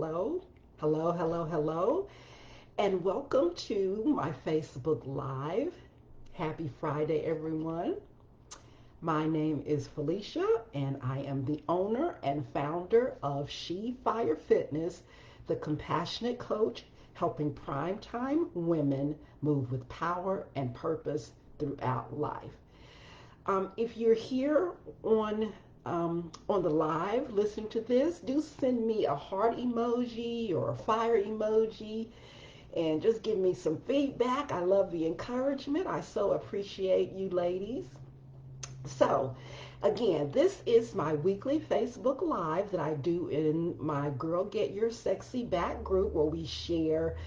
hello, hello, hello, hello, and welcome to my Facebook Live. Happy Friday, everyone. My name is Felicia, and I am the owner and founder of She Fire Fitness, the compassionate coach helping primetime women move with power and purpose throughout life. If you're here on the live listening to this, do send me a heart emoji or a fire emoji and just give me some feedback. I love the encouragement. I so appreciate you ladies. So, again, this is my weekly Facebook Live that I do in my Girl Get Your Sexy Back group where we share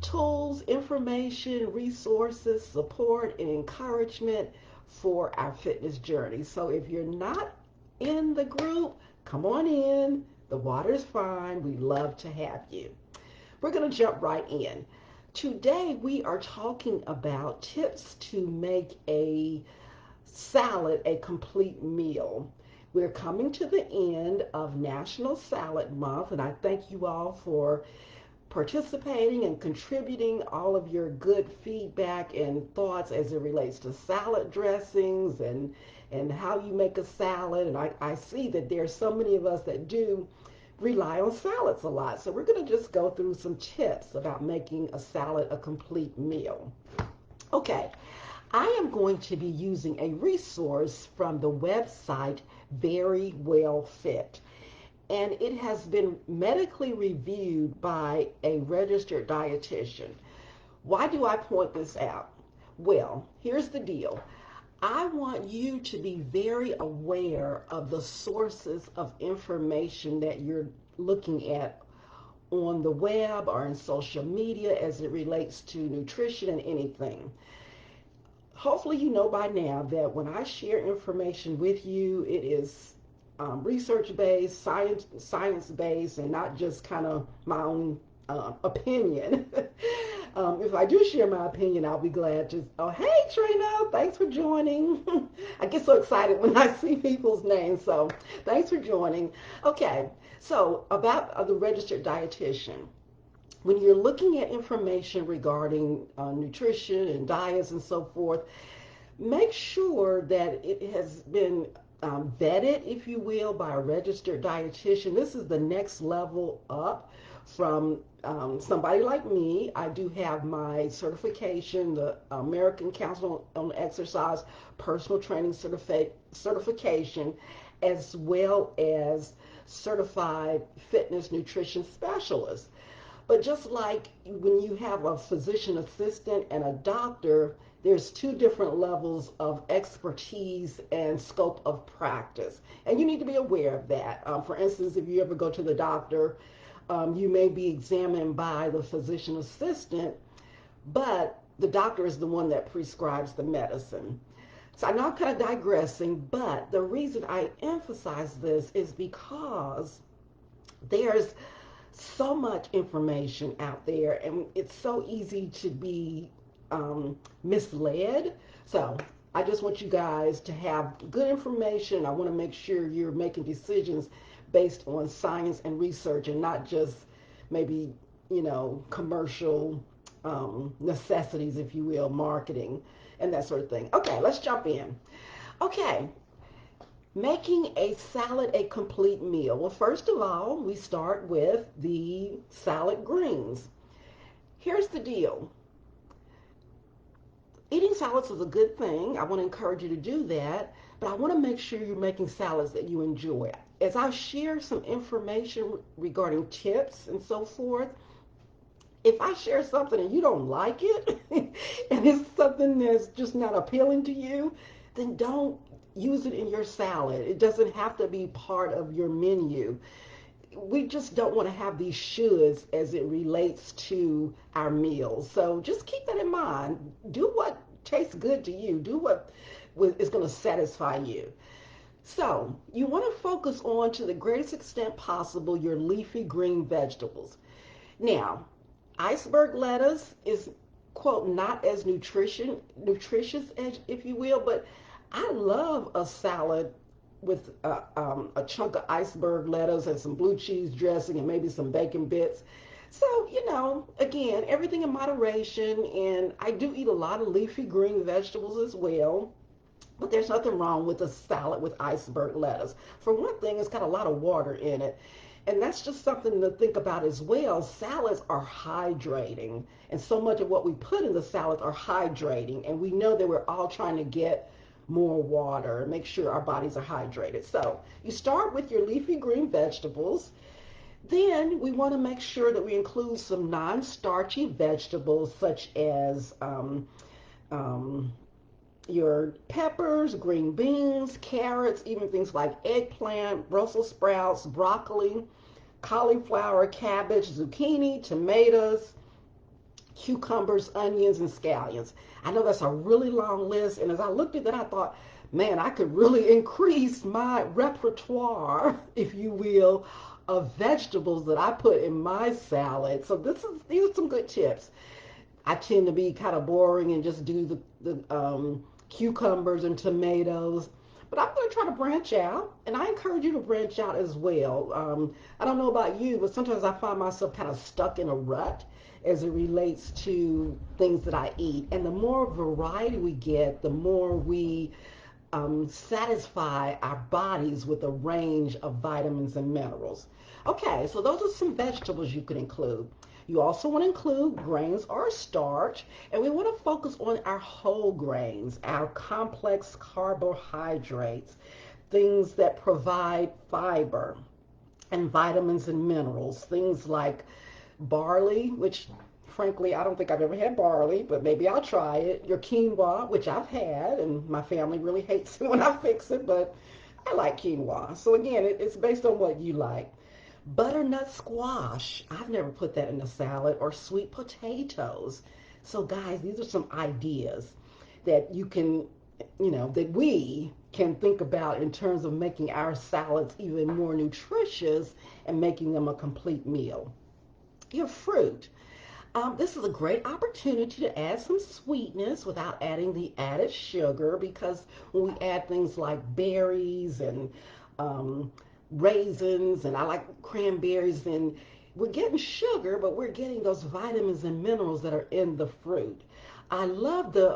tools, information, resources, support, and encouragement for our fitness journey. So, if you're not in the group, come on in. The water's fine. We love to have you. We're going to jump right in. Today, we are talking about tips to make a salad a complete meal. We're coming to the end of National Salad Month, and I thank you all for participating and contributing all of your good feedback and thoughts as it relates to salad dressings and how you make a salad. And I see that there's so many of us that do rely on salads a lot. So we're going to just go through some tips about making a salad a complete meal. Okay, I am going to be using a resource from the website Very Well Fit, and it has been medically reviewed by a registered dietitian. Why do I point this out? Well, here's the deal. I want you to be very aware of the sources of information that you're looking at on the web or in social media as it relates to nutrition and anything. Hopefully you know by now that when I share information with you, it is research based, science based, and not just kind of my own opinion. If I do share my opinion, I'll be glad to. Oh, hey Trina, thanks for joining. I get so excited when I see people's names, so thanks for joining. Okay, so about the registered dietitian. When you're looking at information regarding nutrition and diets and so forth, make sure that it has been vetted, if you will, by a registered dietitian. This is the next level up from somebody like me. I do have my certification, the American Council on Exercise Personal Training certification, as well as certified fitness nutrition specialist. But just like when you have a physician assistant and a doctor, there's two different levels of expertise and scope of practice. And you need to be aware of that. For instance, if you ever go to the doctor, you may be examined by the physician assistant, but the doctor is the one that prescribes the medicine. So I know I'm kind of digressing, but the reason I emphasize this is because there's so much information out there and it's so easy to be misled. So I just want you guys to have good information. I want to make sure you're making decisions based on science and research and not just maybe, commercial necessities, if you will, marketing and that sort of thing. Okay, let's jump in. Okay, making a salad a complete meal. Well, first of all, we start with the salad greens. Here's the deal. Eating salads is a good thing. I want to encourage you to do that, but I want to make sure you're making salads that you enjoy. As I share some information regarding tips and so forth, if I share something and you don't like it, and it's something that's just not appealing to you, then don't use it in your salad. It doesn't have to be part of your menu. We just don't want to have these shoulds as it relates to our meals. So just keep that in mind. Do what tastes good to you. Do what is going to satisfy you. So you want to focus on, to the greatest extent possible, your leafy green vegetables. Now, iceberg lettuce is, quote, not as nutritious as, if you will, but I love a salad with a chunk of iceberg lettuce and some blue cheese dressing and maybe some bacon bits. So, again, everything in moderation. And I do eat a lot of leafy green vegetables as well. But there's nothing wrong with a salad with iceberg lettuce. For one thing, it's got a lot of water in it. And that's just something to think about as well. Salads are hydrating. And so much of what we put in the salads are hydrating. And we know that we're all trying to get more water and make sure our bodies are hydrated. So you start with your leafy green vegetables. Then we want to make sure that we include some non-starchy vegetables such as um, your peppers, green beans, carrots, even things like eggplant, Brussels sprouts, broccoli, cauliflower, cabbage, zucchini, tomatoes, cucumbers, onions, and scallions. I know that's a really long list, and as I looked at that, I thought, man, I could really increase my repertoire, if you will, of vegetables that I put in my salad. So these are some good tips. I tend to be kind of boring and just do the cucumbers and tomatoes. But I'm going to try to branch out, and I encourage you to branch out as well. I don't know about you, but sometimes I find myself kind of stuck in a rut as it relates to things that I eat. And the more variety we get, the more we satisfy our bodies with a range of vitamins and minerals. Okay, so those are some vegetables you can include. You also want to include grains or starch, and we want to focus on our whole grains, our complex carbohydrates, things that provide fiber and vitamins and minerals, things like barley, which frankly I don't think I've ever had barley, but maybe I'll try it. Your quinoa, which I've had, and my family really hates it when I fix it, but I like quinoa. So again, it's based on what you like. Butternut squash. I've never put that in a salad, or sweet potatoes. So guys, these are some ideas that you can, that we can think about in terms of making our salads even more nutritious and making them a complete meal. Your fruit. This is a great opportunity to add some sweetness without adding the added sugar, because when we add things like berries and raisins, and I like cranberries, then we're getting sugar, but we're getting those vitamins and minerals that are in the fruit. I love the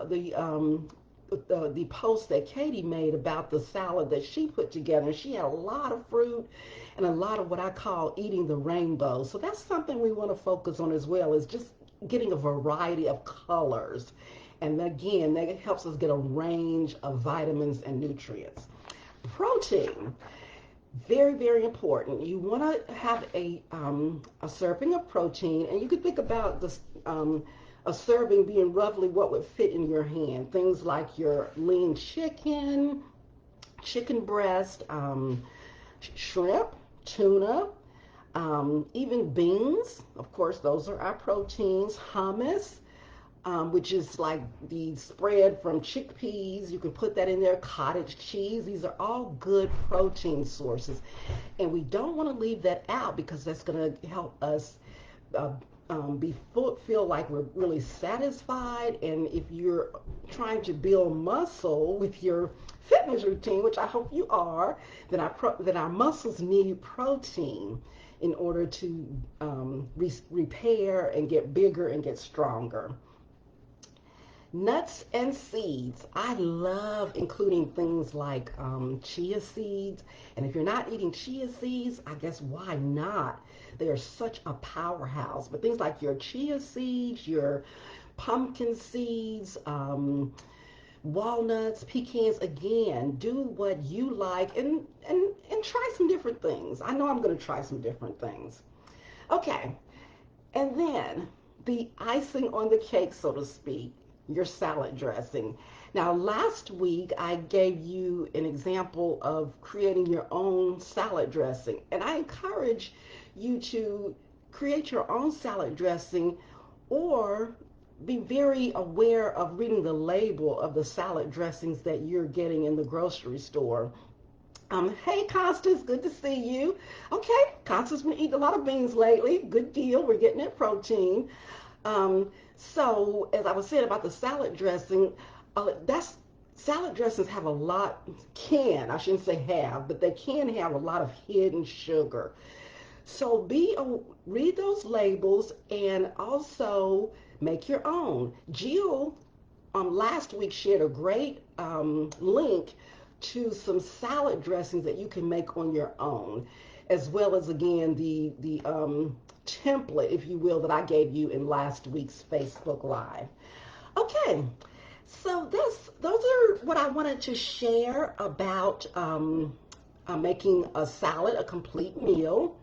post that Katie made about the salad that she put together. She had a lot of fruit and a lot of what I call eating the rainbow. So that's something we want to focus on as well, is just getting a variety of colors. And again, that helps us get a range of vitamins and nutrients. Protein, very, very important. You want to have a serving of protein, and you could think about this a serving being roughly what would fit in your hand. Things like your lean chicken, chicken breast, shrimp, tuna, even beans. Of course, those are our proteins. Hummus, which is like the spread from chickpeas. You can put that in there. Cottage cheese. These are all good protein sources. And we don't want to leave that out, because that's going to help us uh, feel like we're really satisfied. And if you're trying to build muscle with your fitness routine, which I hope you are, then our muscles need protein in order to repair and get bigger and get stronger. Nuts and seeds. I love including things like chia seeds. And if you're not eating chia seeds, I guess why not? They are such a powerhouse. But things like your chia seeds, your pumpkin seeds, walnuts, pecans, again, do what you like, and try some different things. I know I'm going to try some different things. Okay, and then the icing on the cake, so to speak, your salad dressing. Now, last week I gave you an example of creating your own salad dressing, and I encourage you to create your own salad dressing, or be very aware of reading the label of the salad dressings that you're getting in the grocery store. Hey, Constance, good to see you. Okay, Constance been eating a lot of beans lately. Good deal. We're getting that protein. So, as I was saying about the salad dressing, that's salad dressings have a lot, I shouldn't say have, but they can have a lot of hidden sugar. So read those labels and also make your own. Jill last week shared a great link to some salad dressings that you can make on your own, as well as again the template, if you will, that I gave you in last week's Facebook Live. Okay, so those are what I wanted to share about making a salad a complete meal.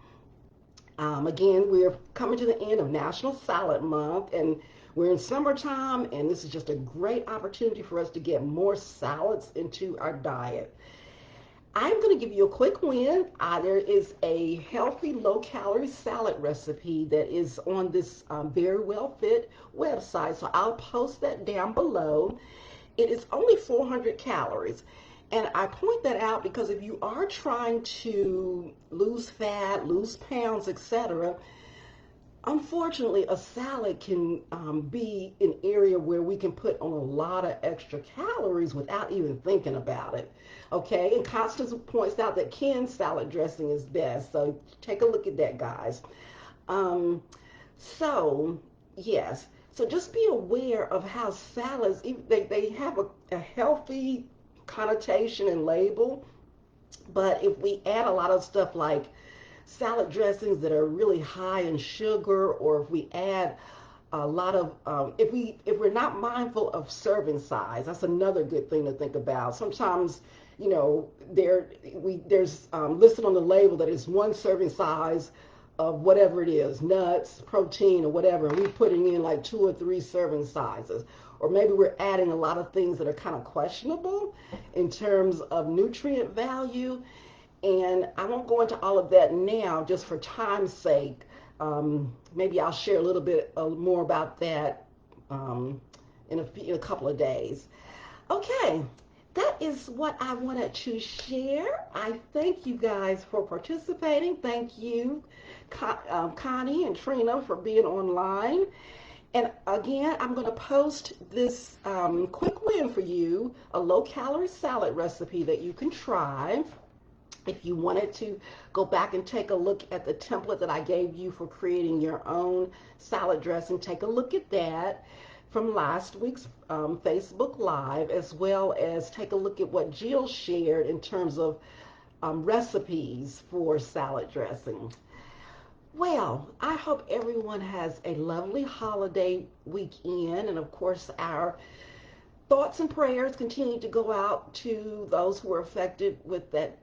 Again, we're coming to the end of National Salad Month, and we're in summertime, and this is just a great opportunity for us to get more salads into our diet. I'm going to give you a quick win. There is a healthy, low-calorie salad recipe that is on this Very Well Fit website, so I'll post that down below. It is only 400 calories. And I point that out because if you are trying to lose fat, lose pounds, etc., unfortunately, a salad can be an area where we can put on a lot of extra calories without even thinking about it. Okay, and Constance points out that canned salad dressing is best. So take a look at that, guys. Um, so, yes. So just be aware of how salads, they have a healthy connotation and label, but if we add a lot of stuff like salad dressings that are really high in sugar, or if we add a lot of if we're not mindful of serving size, that's another good thing to think about. Sometimes, you know, there's listed on the label that it's one serving size of whatever it is, nuts, protein, or whatever, and we're putting in like 2 or 3 serving sizes. Or maybe we're adding a lot of things that are kind of questionable in terms of nutrient value. And I won't go into all of that now just for time's sake. Maybe I'll share a little bit more about that in a couple of days. Okay, that is what I wanted to share. I thank you guys for participating. Thank you, Connie and Trina, for being online. And again, I'm going to post this quick win for you, a low-calorie salad recipe that you can try. If you wanted to go back and take a look at the template that I gave you for creating your own salad dressing, take a look at that from last week's Facebook Live, as well as take a look at what Jill shared in terms of recipes for salad dressing. Well, I hope everyone has a lovely holiday weekend, and of course our thoughts and prayers continue to go out to those who were affected with that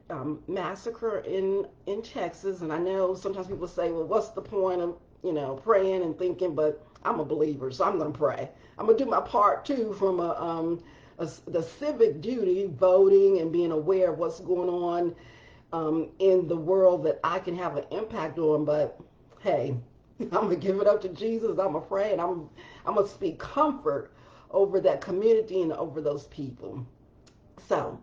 massacre in Texas. And I know sometimes people say, well, what's the point of, praying and thinking, but I'm a believer, so I'm going to pray. I'm going to do my part too from the civic duty, voting and being aware of what's going on in the world that I can have an impact on. But hey, I'm going to give it up to Jesus. I'm going to pray, and I'm going to speak comfort over that community and over those people. So,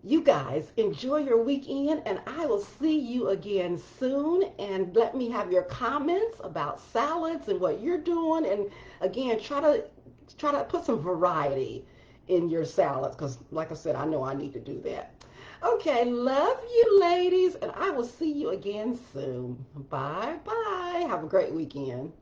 you guys, enjoy your weekend, and I will see you again soon. And let me have your comments about salads and what you're doing. And again, try to put some variety in your salads, because like I said, I know I need to do that. Okay, love you ladies, and I will see you again soon. Bye bye. Have a great weekend.